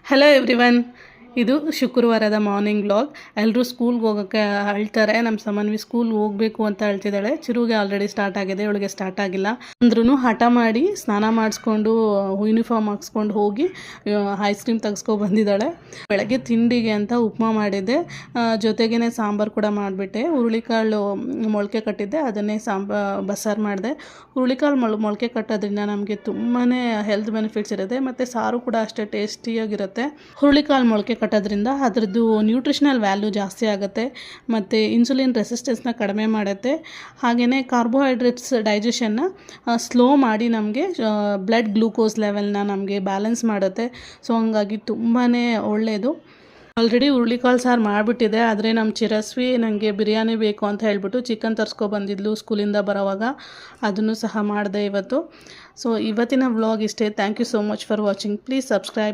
Hello everyone, ಇದು ಶುಕ್ರವಾರದ morning vlog. ಎಲ್ಲರೂ ಸ್ಕೂಲ್ಗೆ ಹೋಗೋಕ್ಕೆ ಅಳ್ತಾರೆ. ನಮ್ಮ ಸಮನ್ವಿ ಸ್ಕೂಲ್ಗೆ ಹೋಗಬೇಕು ಅಂತ ಹೇಳ್ತಿದ್ದಾಳೆ. ಚಿರುಗೆ ಆಲ್ರೆಡಿ ಸ್ಟಾರ್ಟ್ ಆಗಿದೆ, ಇವಳಿಗೆ ಸ್ಟಾರ್ಟ್ ಆಗಿಲ್ಲ. ಅಂದ್ರೂ ಹಠ ಮಾಡಿ ಸ್ನಾನ ಮಾಡಿಸ್ಕೊಂಡು ಯೂನಿಫಾರ್ಮ್ ಹಾಕ್ಸ್ಕೊಂಡು ಹೋಗಿ ಐಸ್ ಕ್ರೀಮ್ ತೆಗೆಸ್ಕೊ ಬಂದಿದ್ದಾಳೆ. ಬೆಳಗ್ಗೆ ತಿಂಡಿಗೆ ಅಂತ ಉಪ್ಮಾ ಮಾಡಿದ್ದೆ, ಜೊತೆಗೇ ಸಾಂಬಾರು ಕೂಡ ಮಾಡಿಬಿಟ್ಟೆ. ಹುರುಳಿಕಾಳು ಮೊಳಕೆ ಕಟ್ಟಿದ್ದೆ, ಅದನ್ನೇ ಬಸ್ಸಾರು ಮಾಡಿದೆ. ಹುರುಳಿಕಾಳು ಮೊಳಕೆ ಕಟ್ಟೋದ್ರಿಂದ ನಮಗೆ ತುಂಬಾ ಹೆಲ್ತ್ ಬೆನಿಫಿಟ್ಸ್ ಇರುತ್ತೆ, ಮತ್ತು ಸಾರು ಕೂಡ ಅಷ್ಟೇ ಟೇಸ್ಟಿಯಾಗಿರುತ್ತೆ. ಹುರುಳಿಕಾಳು ಮೊಳಕೆ ಕಟ್ಟೋದ್ರಿಂದ ಅದರದ್ದು ನ್ಯೂಟ್ರಿಷನಲ್ ವ್ಯಾಲ್ಯೂ ಜಾಸ್ತಿ ಆಗುತ್ತೆ, ಮತ್ತು ಇನ್ಸುಲಿನ್ ರೆಸಿಸ್ಟೆನ್ಸ್ನ ಕಡಿಮೆ ಮಾಡುತ್ತೆ. ಹಾಗೆಯೇ ಕಾರ್ಬೋಹೈಡ್ರೇಟ್ಸ್ ಡೈಜೆಷನ್ನ ಸ್ಲೋ ಮಾಡಿ ನಮಗೆ ಬ್ಲಡ್ ಗ್ಲೂಕೋಸ್ ಲೆವೆಲ್ನ ನಮಗೆ ಬ್ಯಾಲೆನ್ಸ್ ಮಾಡುತ್ತೆ. ಸೊ ಹಂಗಾಗಿ ತುಂಬಾ ಒಳ್ಳೆಯದು. ಆಲ್ರೆಡಿ ಹುರುಳಿಕಾಳು ಸಾರು ಮಾಡಿಬಿಟ್ಟಿದೆ, ಆದರೆ ನಮ್ಮ ಚಿರಸ್ವಿ ನನಗೆ ಬಿರಿಯಾನಿ ಬೇಕು ಅಂತ ಹೇಳ್ಬಿಟ್ಟು ಚಿಕನ್ ತರಿಸ್ಕೊಬಂದಿದ್ಲು ಸ್ಕೂಲಿಂದ ಬರೋವಾಗ. ಅದನ್ನು ಸಹ ಮಾಡಿದೆ ಇವತ್ತು. ಸೊ ಇವತ್ತಿನ ವ್ಲಾಗ್ ಇಷ್ಟೇ. Thank you so much for watching. Please subscribe.